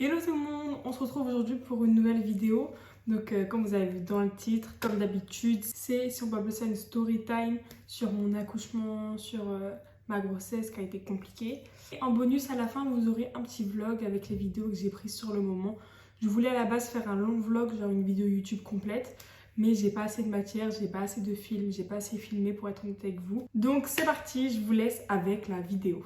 Hello tout le monde, on se retrouve aujourd'hui pour une nouvelle vidéo. Donc comme vous avez vu dans le titre, comme d'habitude, c'est si on peut appeler ça une story time sur mon accouchement, sur ma grossesse qui a été compliquée. Et en bonus à la fin, vous aurez un petit vlog avec les vidéos que j'ai prises sur le moment. Je voulais à la base faire un long vlog, genre une vidéo YouTube complète, mais j'ai pas assez de matière, j'ai pas assez de films, j'ai pas assez filmé pour être honnête avec vous. Donc c'est parti, je vous laisse avec la vidéo.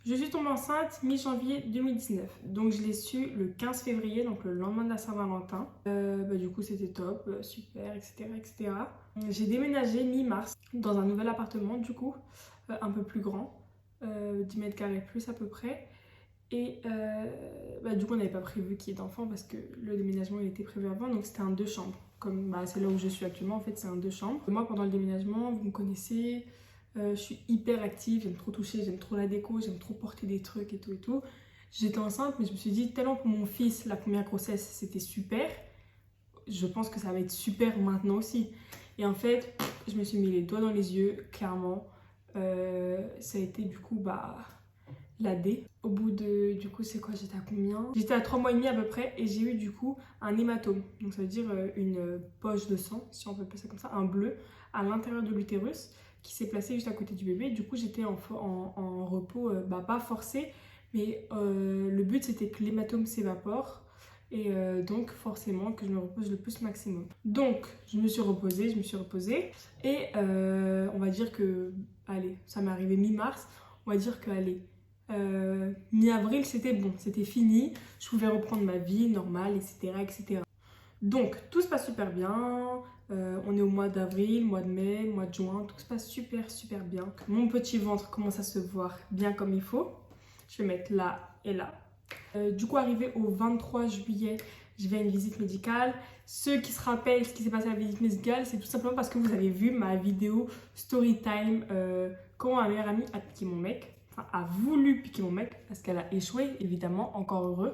Je suis tombée enceinte mi-janvier 2019, donc je l'ai su le 15 février, donc le lendemain de la Saint-Valentin. Du coup c'était top, super, etc., etc. J'ai déménagé mi-mars dans un nouvel appartement, du coup, un peu plus grand, 10 mètres carrés plus à peu près. Et du coup on n'avait pas prévu qu'il y ait d'enfants parce que le déménagement il était prévu avant, donc c'était un 2 chambres. Comme c'est là où je suis actuellement, en fait c'est un 2 chambres. Moi pendant le déménagement, vous me connaissez, je suis hyper active, j'aime trop toucher, j'aime trop la déco, j'aime trop porter des trucs et tout et tout. J'étais enceinte mais je me suis dit tellement pour mon fils la première grossesse c'était super, je pense que ça va être super maintenant aussi. Et en fait je me suis mis les doigts dans les yeux, clairement. Ça a été du coup la D. Au bout de, du coup, c'est quoi, j'étais à combien? J'étais à 3 mois et demi à peu près et j'ai eu du coup un hématome. Donc ça veut dire une poche de sang, si on peut appeler ça comme ça, un bleu à l'intérieur de l'utérus qui s'est placé juste à côté du bébé. Du coup, j'étais en repos, pas forcé, mais le but c'était que l'hématome s'évapore et donc forcément que je me repose le plus maximum. Donc, je me suis reposée et on va dire que, allez, ça m'est arrivé mi-mars, on va dire que, allez, mi-avril c'était bon, c'était fini, je pouvais reprendre ma vie normale, etc., etc. Donc tout se passe super bien, on est au mois d'avril, mois de mai, mois de juin, tout se passe super super bien. Mon petit ventre commence à se voir bien comme il faut, je vais mettre là et là. Du coup arrivé au 23 juillet, je vais à une visite médicale. Ceux qui se rappellent ce qui s'est passé à la visite médicale, c'est tout simplement parce que vous avez vu ma vidéo story time, comment ma meilleure amie a piqué mon mec. A voulu piquer mon mec parce qu'elle a échoué, évidemment, encore heureux.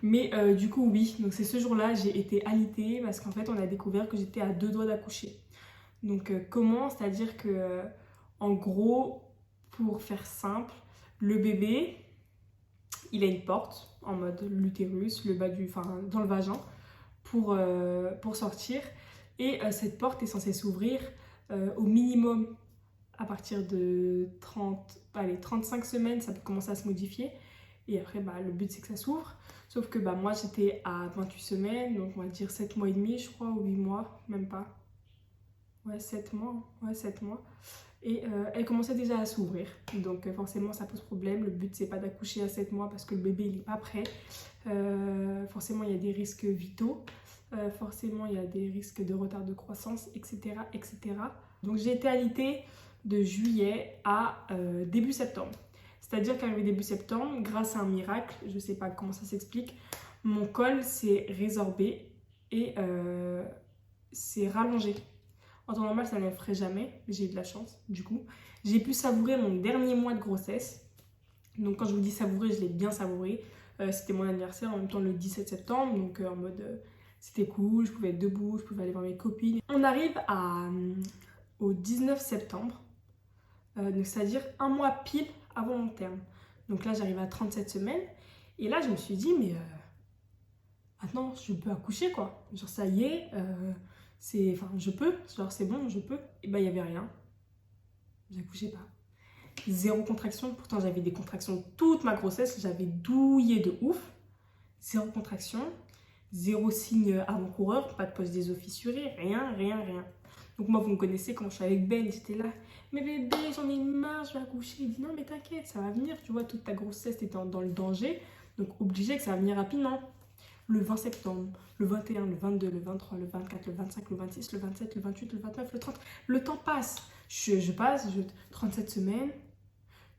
Mais du coup, oui, donc c'est ce jour-là, j'ai été alitée parce qu'en fait, on a découvert que j'étais à 2 doigts d'accoucher. Donc, comment? C'est-à-dire que, en gros, pour faire simple, le bébé, il a une porte en mode l'utérus, le bas du, dans le vagin, pour sortir. Et cette porte est censée s'ouvrir au minimum à partir de 35 semaines, ça peut commencer à se modifier. Et après, le but, c'est que ça s'ouvre. Sauf que moi, j'étais à 28 semaines, donc on va dire 7 mois et demi, je crois, ou 8 mois, même pas. Ouais, 7 mois. Ouais, 7 mois. Et elle commençait déjà à s'ouvrir. Donc forcément, ça pose problème. Le but, c'est pas d'accoucher à 7 mois parce que le bébé, il n'est pas prêt. Forcément, il y a des risques vitaux. Forcément, il y a des risques de retard de croissance, etc., etc. Donc j'ai été alitée de juillet à début septembre. C'est-à-dire qu'arrivé début septembre, grâce à un miracle, je ne sais pas comment ça s'explique, mon col s'est résorbé et s'est rallongé. En temps normal, ça ne le ferait jamais, mais j'ai eu de la chance, du coup. J'ai pu savourer mon dernier mois de grossesse. Donc quand je vous dis savourer, je l'ai bien savouré. C'était mon anniversaire en même temps le 17 septembre, donc en mode c'était cool, je pouvais être debout, je pouvais aller voir mes copines. On arrive au 19 septembre, donc c'est-à-dire un mois pile avant mon terme. Donc là, j'arrive à 37 semaines. Et là, je me suis dit, mais maintenant, je peux accoucher, quoi. Genre, ça y est, je peux. Genre, c'est bon, je peux. Et il n'y avait rien. J'accouchais pas. Zéro contraction. Pourtant, j'avais des contractions toute ma grossesse. J'avais douillé de ouf. Zéro contraction. Zéro signe avant-coureur. Pas de poche des os fissurés. Rien, rien, rien. Donc moi, vous me connaissez, quand je suis avec Ben, j'étais là, mais bébé, j'en ai marre, je vais accoucher. Il dit non, mais t'inquiète, ça va venir, tu vois, toute ta grossesse, t'es dans le danger, donc obligé que ça va venir rapidement. Le 20 septembre, le 21, le 22, le 23, le 24, le 25, le 26, le 27, le 28, le 29, le 30, le temps passe. Je passe, 37 semaines,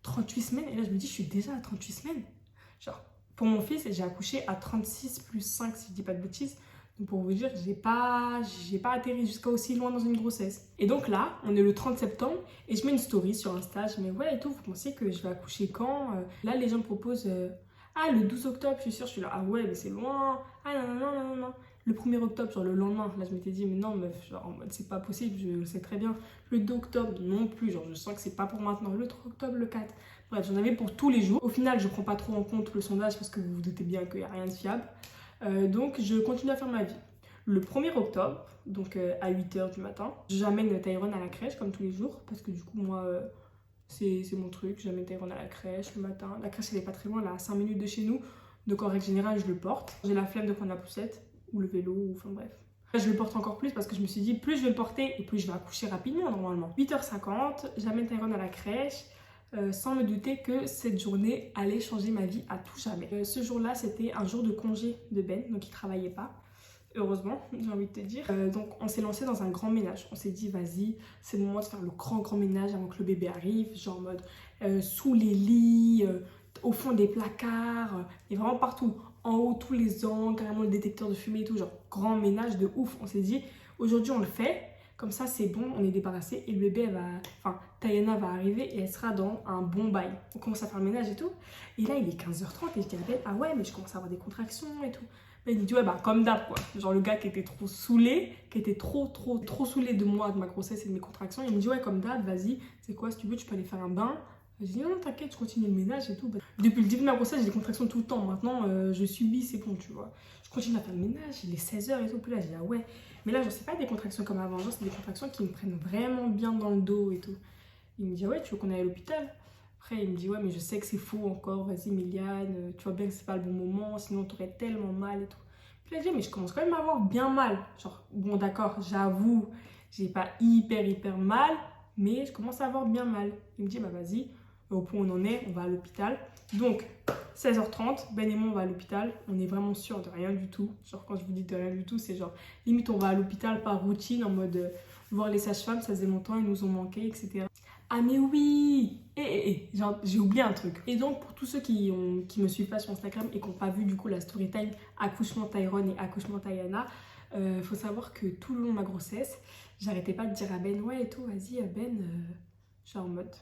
38 semaines, et là je me dis, je suis déjà à 38 semaines. Genre, pour mon fils, j'ai accouché à 36 plus 5, si je dis pas de bêtises. Donc pour vous dire, j'ai pas atterri jusqu'à aussi loin dans une grossesse. Et donc là, on est le 30 septembre et je mets une story sur Insta. Je mets ouais et tout, vous pensez que je vais accoucher quand? Là, les gens me proposent ah le 12 octobre, je suis sûre. Je suis là, ah ouais, mais c'est loin. Ah non, non, non, non, non. Le 1er octobre, genre le lendemain, là je m'étais dit mais non meuf, genre en mode c'est pas possible, je le sais très bien. Le 2 octobre non plus, genre je sens que c'est pas pour maintenant. Le 3 octobre, le 4. Bref, j'en avais pour tous les jours. Au final, je prends pas trop en compte le sondage parce que vous vous doutez bien qu'il n'y a rien de fiable. Donc je continue à faire ma vie. Le 1er octobre, donc à 8h du matin, j'amène Tyrone à la crèche comme tous les jours parce que du coup moi c'est mon truc, j'amène Tyrone à la crèche le matin. La crèche elle est pas très loin, elle est à 5 minutes de chez nous, donc en règle générale je le porte. J'ai la flemme de prendre la poussette ou le vélo, ou enfin bref. Je le porte encore plus parce que je me suis dit plus je vais le porter et plus je vais accoucher rapidement normalement. 8h50, j'amène Tyrone à la crèche. Sans me douter que cette journée allait changer ma vie à tout jamais. Ce jour-là, c'était un jour de congé de Ben, donc il travaillait pas. Heureusement, j'ai envie de te dire. Donc on s'est lancé dans un grand ménage. On s'est dit, vas-y, c'est le moment de faire le grand ménage avant que le bébé arrive. Genre en mode sous les lits, au fond des placards, et vraiment partout. En haut, tous les angles, carrément le détecteur de fumée et tout. Genre grand ménage de ouf. On s'est dit, aujourd'hui on le fait. Comme ça, c'est bon, on est débarrassé. Et le bébé, Tayana va arriver et elle sera dans un bon bail. On commence à faire le ménage et tout. Et là, il est 15h30 et je dis à Ben, ah ouais, mais je commence à avoir des contractions et tout. Ben, il me dit, ouais, bah comme d'hab, quoi. Genre le gars qui était trop saoulé, qui était trop saoulé de moi, de ma grossesse et de mes contractions. Il me dit, ouais, comme d'hab, vas-y, c'est quoi, si tu veux, tu peux aller faire un bain. Je dis, non, t'inquiète, je continue le ménage et tout. Depuis le début de ma grossesse, j'ai des contractions tout le temps. Maintenant, je subis, c'est bon, tu vois. Je continue à faire le ménage, il est 16h et tout. Puis là, je dis, ah ouais. Mais là, je sais pas des contractions comme avant. Genre, c'est des contractions qui me prennent vraiment bien dans le dos et tout. Il me dit, ouais, tu veux qu'on aille à l'hôpital? Après, il me dit, ouais, mais je sais que c'est faux encore. Vas-y, Méliane, tu vois bien que c'est pas le bon moment. Sinon, t'aurais tellement mal et tout. Puis là, je dis, mais je commence quand même à avoir bien mal. Genre, bon, d'accord, j'avoue, j'ai pas hyper mal. Mais je commence à avoir bien mal. Il me dit, bah vas-y, au point où on en est, on va à l'hôpital. Donc, 16h30, Ben et moi on va à l'hôpital, on est vraiment sûr de rien du tout. Genre quand je vous dis de rien du tout, c'est genre limite on va à l'hôpital par routine en mode voir les sages-femmes, ça faisait longtemps, ils nous ont manqué, etc. Ah mais oui, genre j'ai oublié un truc. Et donc pour tous ceux qui me suivent pas sur Instagram et qui n'ont pas vu du coup la story time accouchement Tyrone et accouchement Tayana, faut savoir que tout le long de ma grossesse, j'arrêtais pas de dire à Ben, ouais et tout, vas-y Ben, genre en mode,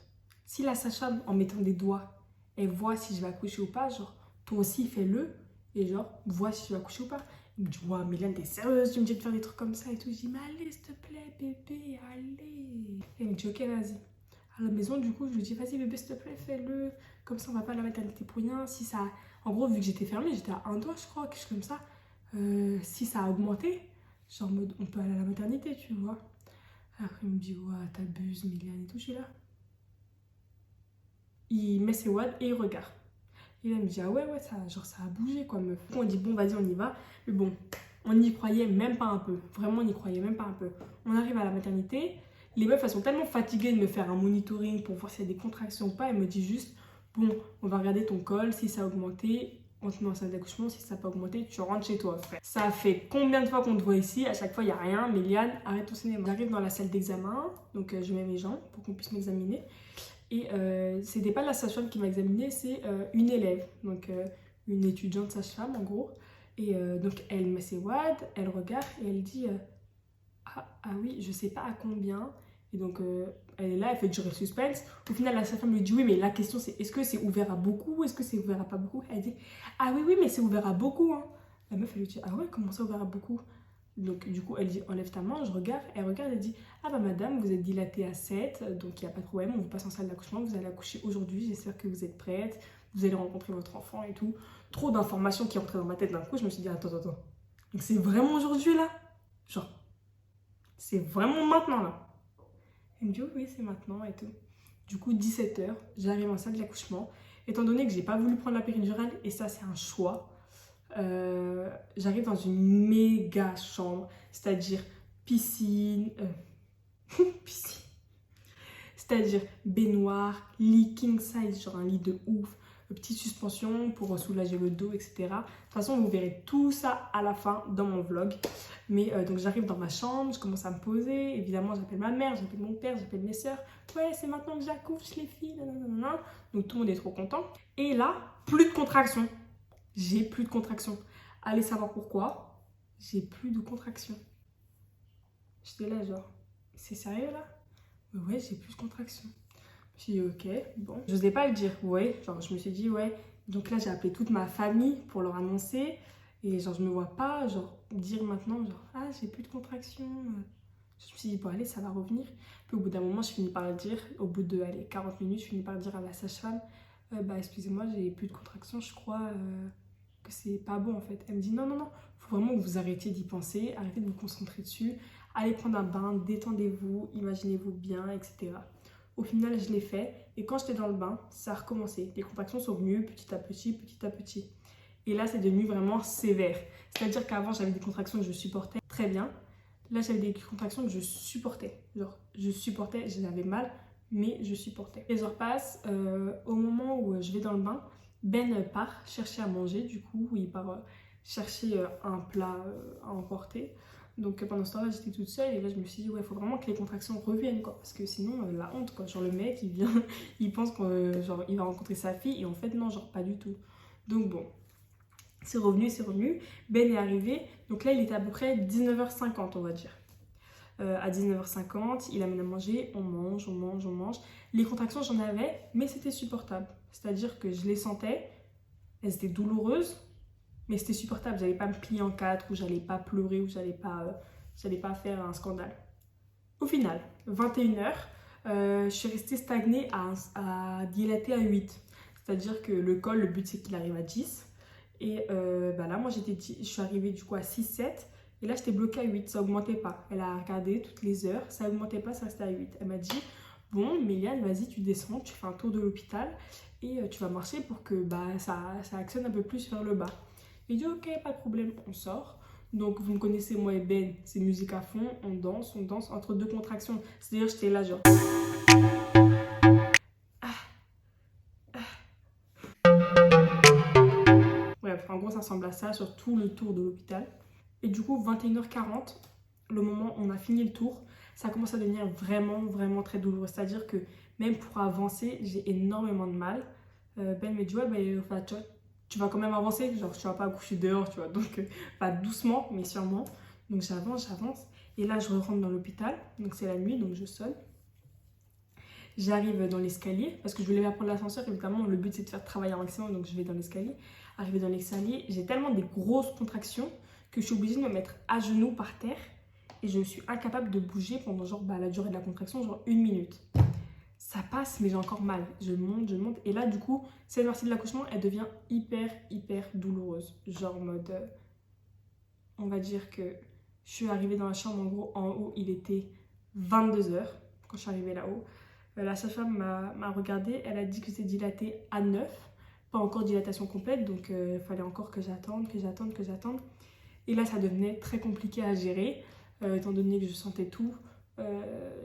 si la sage-femme en mettant des doigts elle voit si je vais accoucher ou pas, genre, toi aussi fais-le, et genre, vois si je vais accoucher ou pas. Il me dit, ouais, Mylène, t'es sérieuse, tu me dis de faire des trucs comme ça et tout. Je dis, mais allez, s'il te plaît, bébé, allez. Et il me dit, ok, vas-y. À la maison, du coup, je lui dis, vas-y, bébé, s'il te plaît, fais-le. Comme ça, on va pas à la maternité pour rien. Si ça. En gros, vu que j'étais fermée, j'étais à un doigt, je crois, quelque chose comme ça. Si ça a augmenté, genre, en mode, on peut aller à la maternité, tu vois. Après, il me dit, ouais, t'abuses, Mylène et tout, je suis là. Il met ses wads et il regarde. Et là, il me dit, ah ouais, ça, genre, ça a bougé, quoi, meuf. On dit, bon, vas-y, on y va. Mais bon, on n'y croyait même pas un peu. Vraiment, on n'y croyait même pas un peu. On arrive à la maternité. Les meufs, elles sont tellement fatiguées de me faire un monitoring pour voir s'il y a des contractions ou pas. Elles me disent juste, bon, on va regarder ton col. Si ça a augmenté, on te met en salle d'accouchement. Si ça n'a pas augmenté, tu rentres chez toi, frère. Ça fait combien de fois qu'on te voit ici? À chaque fois, il n'y a rien. Méliane, arrête ton cinéma. J'arrive dans la salle d'examen. Donc, je mets mes jambes pour qu'on puisse m'examiner. Et c'était pas la sage-femme qui m'a examinée, c'est une élève, donc une étudiante sage-femme en gros. Et donc elle met ses wads, elle regarde et elle dit ah oui, je sais pas à combien. Et donc elle est là, elle fait durer le suspense. Au final, la sage-femme lui dit oui, mais la question c'est est-ce que c'est ouvert à beaucoup ou est-ce que c'est ouvert à pas beaucoup? Elle dit ah oui, mais c'est ouvert à beaucoup. Hein. La meuf elle lui dit ah ouais, comment ça ouvert à beaucoup? Donc du coup elle dit enlève ta main, je regarde, elle dit ah bah madame vous êtes dilatée à 7, donc il n'y a pas de problème, on vous passe en salle d'accouchement, vous allez accoucher aujourd'hui, j'espère que vous êtes prête, vous allez rencontrer votre enfant et tout. Trop d'informations qui entraient dans ma tête d'un coup, je me suis dit attends, donc c'est vraiment aujourd'hui là? Genre, c'est vraiment maintenant là? Elle me dit oui c'est maintenant et tout. Du coup 17h, j'arrive en salle d'accouchement, étant donné que j'ai pas voulu prendre la péridurale et ça c'est un choix. J'arrive dans une méga chambre, c'est-à-dire piscine, c'est-à-dire baignoire, lit king size, genre un lit de ouf, petite suspension pour soulager le dos, etc. De toute façon, vous verrez tout ça à la fin dans mon vlog. Mais donc j'arrive dans ma chambre, je commence à me poser, évidemment j'appelle ma mère, j'appelle mon père, j'appelle mes soeurs. Ouais, c'est maintenant que j'accouche les filles, nanana. Donc tout le monde est trop content. Et là, plus de contractions. J'ai plus de contractions. Allez savoir pourquoi. J'ai plus de contractions. J'étais là genre, c'est sérieux là? Ouais, j'ai plus de contractions. Je me suis dit ok, bon. Je n'osais pas le dire, ouais. Genre je me suis dit ouais. Donc là j'ai appelé toute ma famille pour leur annoncer. Et genre, je me vois pas, genre, dire maintenant, genre, ah, j'ai plus de contractions. Je me suis dit, bon, allez, ça va revenir. Puis au bout d'un moment, je finis par le dire. Au bout de, allez, 40 minutes, je finis par le dire à la sage-femme, bah, excusez-moi, j'ai plus de contractions, je crois que c'est pas bon, en fait. Elle me dit, non, non, non, faut vraiment que vous arrêtiez d'y penser, arrêtez de vous concentrer dessus, allez prendre un bain, détendez-vous, imaginez-vous bien, etc. Au final, je l'ai fait. Et quand j'étais dans le bain, ça a recommencé. Les contractions sont venues petit à petit, petit à petit. Et là, c'est devenu vraiment sévère. C'est-à-dire qu'avant, j'avais des contractions que je supportais très bien. Là, j'avais des contractions que je supportais. Genre, je supportais, j'avais mal, mais je supportais. Les heures passent. Au moment où je vais dans le bain, Ben part chercher à manger. Du coup, il part chercher un plat à emporter. Donc pendant ce temps-là, j'étais toute seule. Et là, je me suis dit, ouais, il faut vraiment que les contractions reviennent, quoi. Parce que sinon, la honte, quoi. Genre, le mec, il vient, il pense qu'il va rencontrer sa fille. Et en fait, non, genre, pas du tout. Donc bon. C'est revenu, c'est revenu. Ben est arrivé. Donc là, il était à peu près 19h50, on va dire. À 19h50, il amène à manger. On mange, on mange, on mange. Les contractions, j'en avais, mais c'était supportable. C'est-à-dire que je les sentais. Elles étaient douloureuses, mais c'était supportable. J'allais pas me plier en quatre, ou j'allais pas pleurer, ou j'allais pas faire un scandale. Au final, 21h, je suis restée stagnée à dilater à 8. C'est-à-dire que le col, le but, c'est qu'il arrive à 10. Et bah là, moi, je suis arrivée du coup à 6-7. Et là, j'étais bloquée à 8. Ça augmentait pas. Elle a regardé toutes les heures. Ça augmentait pas, ça restait à 8. Elle m'a dit, bon, Méliane, vas-y, tu descends, tu fais un tour de l'hôpital. Et tu vas marcher pour que bah, ça actionne un peu plus vers le bas. J'ai dit, ok, pas de problème, on sort. Donc, vous me connaissez, moi et Ben, c'est musique à fond. On danse entre deux contractions. C'est-à-dire, j'étais là, genre... Bref, en gros, ça ressemble à ça sur tout le tour de l'hôpital. Et du coup, 21h40, le moment où on a fini le tour, ça commence à devenir vraiment, vraiment très douloureux. C'est-à-dire que même pour avancer, j'ai énormément de mal. Ben me dit, ouais, bah, tu vas quand même avancer. Genre, tu vas pas coucher dehors, tu vois. Donc, pas doucement, mais sûrement. Donc, j'avance. Et là, je rentre dans l'hôpital. Donc, c'est la nuit, donc je sonne. J'arrive dans l'escalier, parce que je voulais pas prendre l'ascenseur, évidemment, le but c'est de faire travailler un maximum, donc je vais dans l'escalier. Arrivé dans l'escalier, j'ai tellement des grosses contractions que je suis obligée de me mettre à genoux par terre et je suis incapable de bouger pendant genre la durée de la contraction, genre 1 minute. Ça passe, mais j'ai encore mal. Je monte. Et là, du coup, cette partie de l'accouchement, elle devient hyper douloureuse. Genre en mode... on va dire que je suis arrivée dans la chambre, en gros, en haut, il était 22h quand je suis arrivée là-haut. La sage-femme m'a regardée, elle a dit que c'est dilaté à 9, pas encore dilatation complète, donc il fallait encore que j'attende. Et là, ça devenait très compliqué à gérer, étant donné que je sentais tout.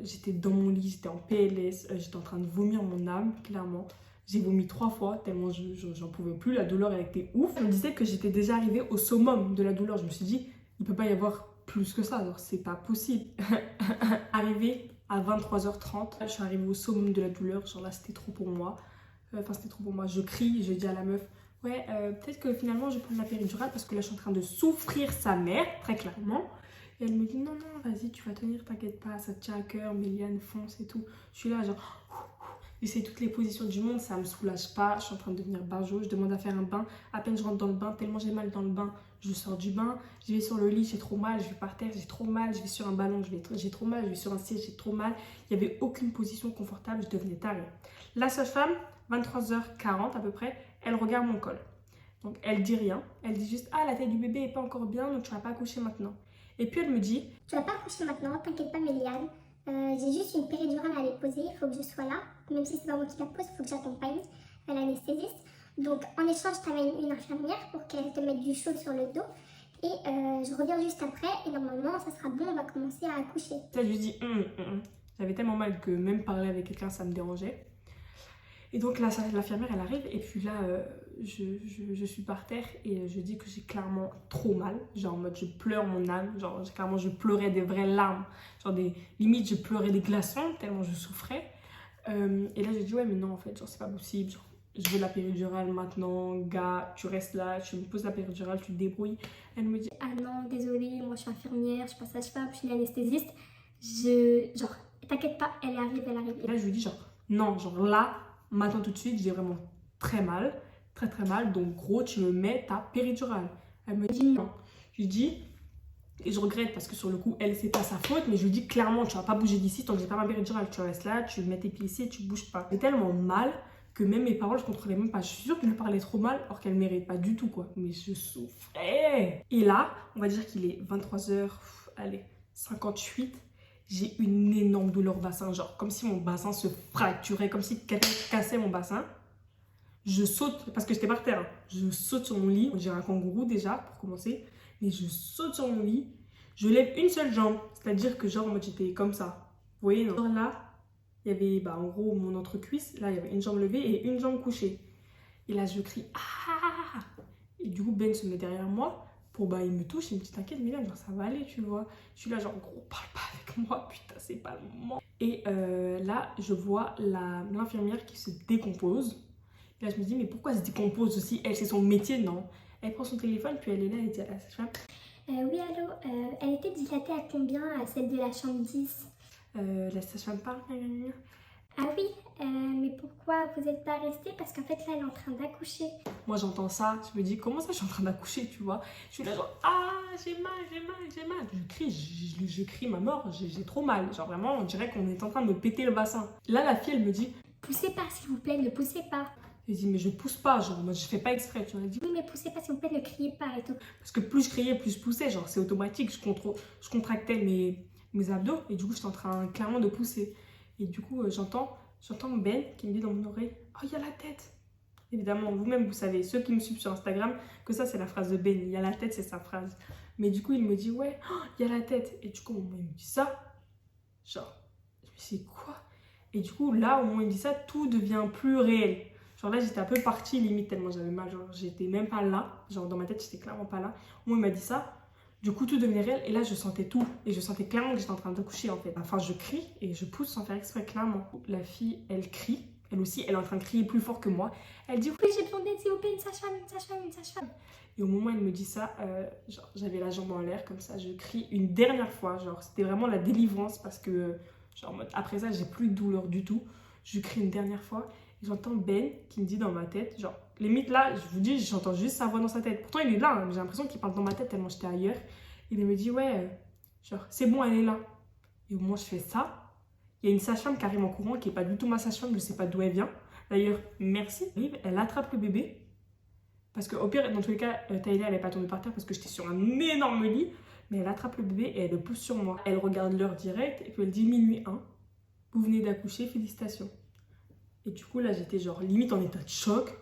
J'étais dans mon lit, j'étais en PLS, j'étais en train de vomir mon âme, clairement. J'ai vomi 3 fois, tellement j'en pouvais plus, la douleur elle était ouf. Je me disais que j'étais déjà arrivée au summum de la douleur, je me suis dit, il peut pas y avoir plus que ça, alors c'est pas possible. Arrivée à 23h30, je suis arrivée au summum de la douleur, genre là c'était trop pour moi. Je crie, je dis à la meuf, ouais, peut-être que finalement je vais prendre la péridurale parce que là je suis en train de souffrir sa mère, très clairement. Et elle me dit, non, vas-y, tu vas tenir, t'inquiète pas, ça te tient à cœur, Méliane, fonce et tout. Je suis là, genre, j'essaie toutes les positions du monde, ça me soulage pas, je suis en train de devenir barjo, je demande à faire un bain, à peine je rentre dans le bain, tellement j'ai mal dans le bain, je sors du bain, je vais sur le lit, j'ai trop mal, je vais par terre, j'ai trop mal, je vais sur un ballon, j'ai trop mal, je vais sur un siège, j'ai trop mal. Il n'y avait aucune position confortable, je devenais tarée. La sage-femme, 23h40 à peu près, elle regarde mon col. Donc elle dit rien, elle dit juste, ah la taille du bébé est pas encore bien, donc tu vas pas accoucher maintenant. Et puis elle me dit, tu vas pas accoucher maintenant, t'inquiète pas Méliane, j'ai juste une péridurale à aller poser, il faut que je sois là, même si c'est pas moi qui la pose, il faut que j'accompagne l'anesthésiste. Donc en échange, je t'amène une infirmière pour qu'elle te mette du chaud sur le dos. Et je reviens juste après et normalement ça sera bon, on va commencer à accoucher. Là je lui dis, J'avais tellement mal que même parler avec quelqu'un ça me dérangeait. Et donc l'infirmière elle arrive et puis là je suis par terre et je dis que j'ai clairement trop mal. Genre en mode je pleure mon âme, genre clairement je pleurais des vraies larmes. Genre limite je pleurais des glaçons tellement je souffrais. Et là j'ai dit ouais mais non en fait genre c'est pas possible. Genre, je veux la péridurale maintenant, gars, tu restes là, tu me poses la péridurale, tu te débrouilles. Elle me dit ah non désolée, moi je suis infirmière, je suis pas sage-femme, je suis l'anesthésiste. Genre t'inquiète pas, elle arrive. Et là je lui dis genre non, genre là, maintenant tout de suite j'ai vraiment très mal, très mal, donc gros tu me mets ta péridurale. Elle me dit non. Je lui dis, et je regrette parce que sur le coup, elle, c'est pas sa faute, mais je lui dis clairement, tu vas pas bouger d'ici tant que j'ai pas ma péridurale. Tu restes là, tu mets tes pieds ici et tu bouges pas. J'ai tellement mal que même mes paroles, je contrôlais même pas. Je suis sûre que je lui parlais trop mal, alors qu'elle mérite pas du tout, quoi. Mais je souffrais. Et là, on va dire qu'il est 23h, allez, 58. J'ai une énorme douleur au bassin, genre comme si mon bassin se fracturait, comme si quelqu'un cassait mon bassin. Je saute, parce que j'étais par terre, hein. Je saute sur mon lit, j'ai un kangourou déjà, pour commencer. Mais je saute sur mon lit, je lève une seule jambe, c'est-à-dire que genre, moi j'étais comme ça. Vous voyez, non? Là, il y avait en gros mon entrecuisse, là il y avait une jambe levée et une jambe couchée. Et là je crie ah. Et du coup Ben se met derrière moi pour il me touche, il me dit t'inquiète Mylène, genre ça va aller, tu vois. Je suis là genre gros parle pas avec moi, putain c'est pas le moment. Et là je vois l'infirmière qui se décompose. Et là je me dis mais pourquoi elle se décompose aussi? Elle c'est son métier, non? Elle prend son téléphone puis elle est là, elle dit à la sage-femme oui allô, elle était dilatée à combien, celle de la chambre 10? La sage-femme parle. Ah oui, mais pourquoi vous n'êtes pas resté? Parce qu'en fait là elle est en train d'accoucher. Moi j'entends ça, je me dis comment ça je suis en train d'accoucher, tu vois. Je suis là genre ah j'ai mal. Je crie ma mort, j'ai trop mal. Genre vraiment on dirait qu'on est en train de me péter le bassin. Là la fille elle me dit poussez pas s'il vous plaît, ne poussez pas. Je dis mais je pousse pas, genre moi je fais pas exprès, tu vois. Elle dit oui mais poussez pas s'il vous plaît, ne criez pas et tout. Parce que plus je criais, plus je poussais, genre c'est automatique, je contractais mes abdos et du coup j'étais en train clairement de pousser. Et du coup j'entends Ben qui me dit dans mon oreille oh il y a la tête. Évidemment vous-même vous savez, ceux qui me suivent sur Instagram, que ça c'est la phrase de Ben, il y a la tête c'est sa phrase. Mais du coup il me dit ouais il y a la tête. Et du coup au moment où il me dit ça, genre je me suis dit quoi? Et du coup là au moment où il me dit ça, tout devient plus réel. Genre là, j'étais un peu partie limite tellement j'avais mal. Genre, j'étais même pas là. Genre, dans ma tête, j'étais clairement pas là. Moi, il m'a dit ça. Du coup, tout devenait réel. Et là, je sentais tout. Et je sentais clairement que j'étais en train d'accoucher, en fait. Enfin, je crie et je pousse sans faire exprès, clairement. La fille, elle crie. Elle aussi, elle est en train de crier plus fort que moi. Elle dit oui, j'ai besoin d'aide, s'il vous plaît, une sage-femme. Et au moment où elle me dit ça, genre, j'avais la jambe en l'air comme ça. Je crie une dernière fois. Genre, c'était vraiment la délivrance parce que, genre, après ça, j'ai plus de douleur du tout. Je crie une dernière fois. J'entends Ben qui me dit dans ma tête, genre, limite là, je vous dis, j'entends juste sa voix dans sa tête. Pourtant, il est là, hein, j'ai l'impression qu'il parle dans ma tête tellement j'étais ailleurs. Il me dit, ouais, genre, c'est bon, elle est là. Et au moment où je fais ça, il y a une sage-femme qui arrive en courant, qui n'est pas du tout ma sage-femme, je ne sais pas d'où elle vient. D'ailleurs, merci. Elle attrape le bébé. Parce qu'au pire, dans tous les cas, Taïla, elle n'est pas tombée par terre parce que j'étais sur un énorme lit. Mais elle attrape le bébé et elle le pousse sur moi. Elle regarde l'heure directe et puis elle dit minuit 1. Vous venez d'accoucher, félicitations. Et du coup, là, j'étais genre limite en état de choc.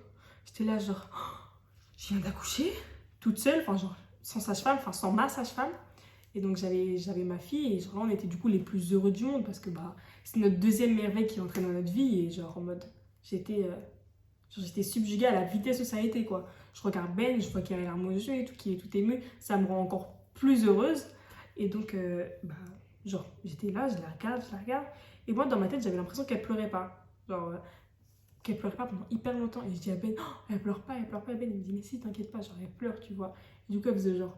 J'étais là genre, oh, je viens d'accoucher, toute seule, enfin genre sans sage-femme, enfin sans ma sage-femme. Et donc j'avais ma fille et genre on était du coup les plus heureux du monde parce que c'est notre deuxième merveille qui est entrée dans notre vie et genre en mode, j'étais subjuguée à la vitesse où ça a été quoi. Je regarde Ben, je vois qu'il a les larmes aux yeux et tout, qui est tout ému, ça me rend encore plus heureuse. Et donc, genre j'étais là, je la regarde. Et moi dans ma tête, j'avais l'impression qu'elle pleurait pas. Genre, qu'elle pleurait pas pendant hyper longtemps. Et je dis à Ben, oh, elle pleure pas. Ben, il me dit, mais si, t'inquiète pas, genre, elle pleure, tu vois. Et du coup, elle faisait genre,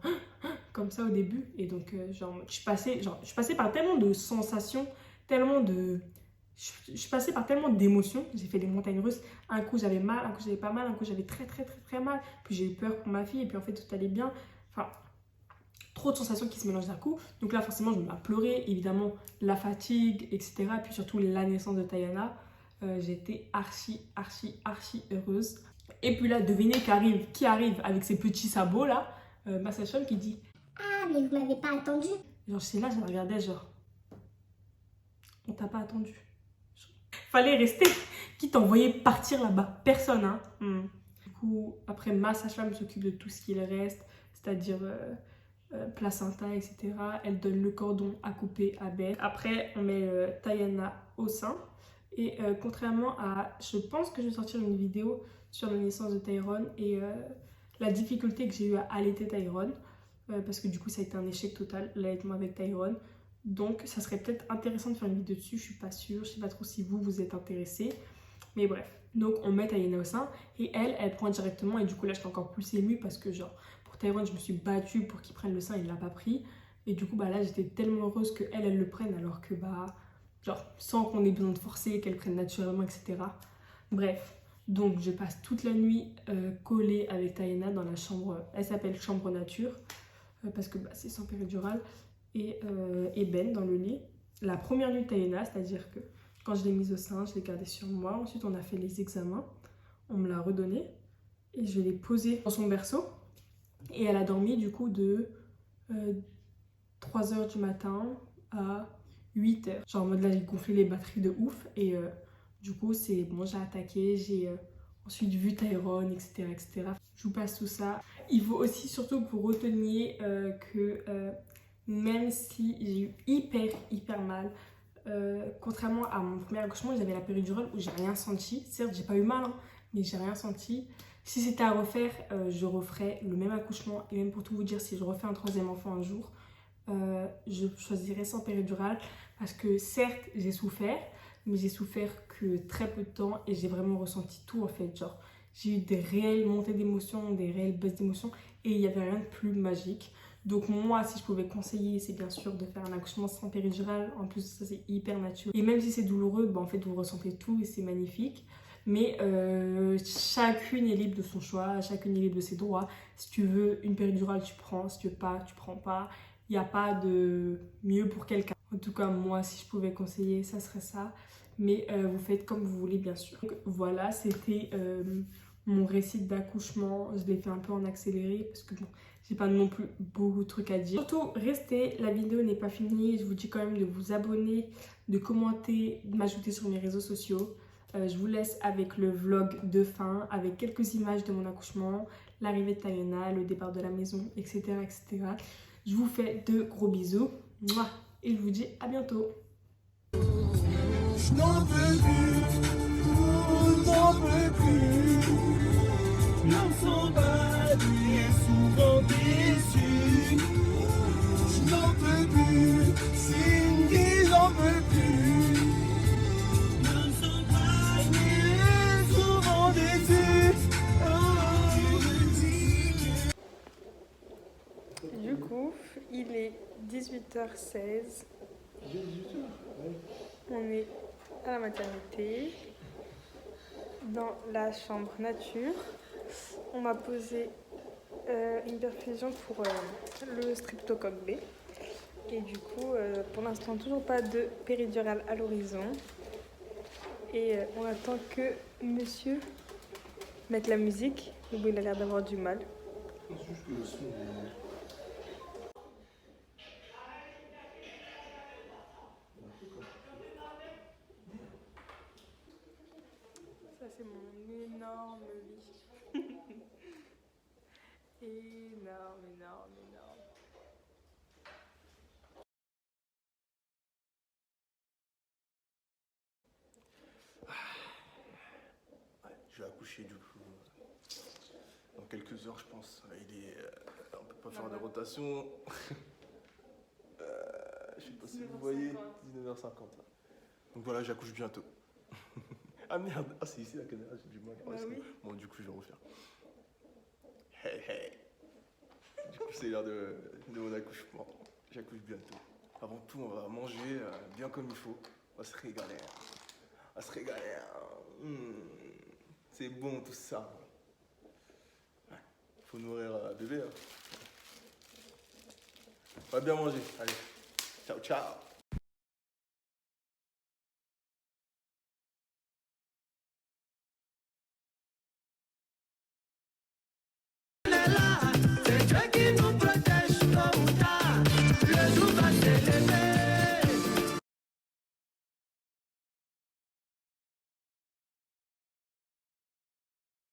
comme ça au début. Et donc, genre, je suis passée par tellement de sensations, tellement de. Je suis passée par tellement d'émotions. J'ai fait des montagnes russes. Un coup, j'avais mal, un coup, j'avais pas mal, un coup, j'avais très mal. Puis j'ai eu peur pour ma fille, et puis en fait, tout allait bien. Enfin, trop de sensations qui se mélangent d'un coup. Donc là, forcément, je me mets à pleurer. Évidemment, la fatigue, etc. Puis surtout, la naissance de Tayana. J'étais archi heureuse. Et puis là, devinez qui arrive avec ses petits sabots là, ma sage-femme qui dit ah mais vous m'avez pas attendu. Genre c'est là, je la regardais genre on t'a pas attendu. Fallait rester. Qui t'envoyait partir là-bas? Personne hein. Du coup, après ma sage-femme s'occupe de tout ce qu'il reste, c'est-à-dire placenta, etc. Elle donne le cordon à couper à Ben. Après, on met Tayana au sein. Et contrairement à... Je pense que je vais sortir une vidéo sur la naissance de Tyrone et la difficulté que j'ai eu à allaiter Tyrone. Parce que du coup, ça a été un échec total, l'allaitement avec Tyrone. Donc, ça serait peut-être intéressant de faire une vidéo dessus. Je suis pas sûre. Je sais pas trop si vous êtes intéressés. Mais bref. Donc, on met Tayana au sein. Et elle prend directement. Et du coup, là, j'étais encore plus émue parce que genre, pour Tyrone, je me suis battue pour qu'il prenne le sein. Il l'a pas pris. Et du coup, là, j'étais tellement heureuse qu'elle le prenne alors que genre, sans qu'on ait besoin de forcer, qu'elle prenne naturellement, etc. Bref, Donc je passe toute la nuit collée avec Tayana dans la chambre, elle s'appelle chambre nature, parce que c'est sans péridurale, et Ben dans le lit. La première nuit de Tayana, c'est-à-dire que quand je l'ai mise au sein, je l'ai gardée sur moi. Ensuite on a fait les examens, on me l'a redonnée et je l'ai posée dans son berceau. Et elle a dormi du coup de 3h du matin à 8h. Genre en mode là j'ai gonflé les batteries de ouf et du coup c'est bon, j'ai attaqué, j'ai ensuite vu Tyrone, etc., etc. Je vous passe tout ça. Il faut aussi surtout que vous reteniez que même si j'ai eu hyper mal, contrairement à mon premier accouchement, j'avais la péridurale où j'ai rien senti. Certes j'ai pas eu mal, hein, mais j'ai rien senti. Si c'était à refaire, je referais le même accouchement. Et même pour tout vous dire, si je refais un troisième enfant un jour, je choisirais sans péridurale parce que certes j'ai souffert, mais j'ai souffert que très peu de temps et j'ai vraiment ressenti tout en fait. Genre j'ai eu des réelles montées d'émotions, des réelles baisses d'émotions et il n'y avait rien de plus magique. Donc moi, si je pouvais conseiller, c'est bien sûr de faire un accouchement sans péridurale. En plus ça c'est hyper naturel. Et même si c'est douloureux, en fait vous ressentez tout et c'est magnifique. Mais chacune est libre de son choix, chacune est libre de ses droits. Si tu veux une péridurale, tu prends. Si tu veux pas, tu prends pas. Il n'y a pas de mieux pour quelqu'un. En tout cas, moi, si je pouvais conseiller, ça serait ça. Mais vous faites comme vous voulez, bien sûr. Donc, voilà, c'était mon récit d'accouchement. Je l'ai fait un peu en accéléré parce que bon, j'ai pas non plus beaucoup de trucs à dire. Surtout, restez, la vidéo n'est pas finie. Je vous dis quand même de vous abonner, de commenter, de m'ajouter sur mes réseaux sociaux. Je vous laisse avec le vlog de fin, avec quelques images de mon accouchement, l'arrivée de Tayana, le départ de la maison, etc., etc. Je vous fais de gros bisous. Mouah. Et je vous dis à bientôt. Je n'en peux plus, n'en peux plus. L'homme s'en bat, souvent déçu. Je n'en peux plus, Cindy, j'en peux plus. L'homme s'en bat, souvent déçu. Du coup, il est 18h16. On est à la maternité, dans la chambre nature. On m'a posé une perfusion pour le streptocoque B. Et du coup, pour l'instant, toujours pas de péridurale à l'horizon. Et on attend que monsieur mette la musique. Mais bon, il a l'air d'avoir du mal. Ça, c'est mon énorme lit. énorme. Ouais, je vais accoucher du coup dans quelques heures, je pense. On peut pas faire de rotation. Je sais pas si vous voyez, 19h50 là. Donc voilà, j'accouche bientôt. Ah merde, c'est ici la caméra, j'ai du mal. Bah oui. Bon, du coup, je vais refaire. Hey. Du coup, c'est l'heure de mon accouchement. J'accouche bientôt. Avant tout, on va manger bien comme il faut. On va se régaler. C'est bon tout ça. Ouais. Faut nourrir bébé. Hein. On va bien manger. Allez. Ciao.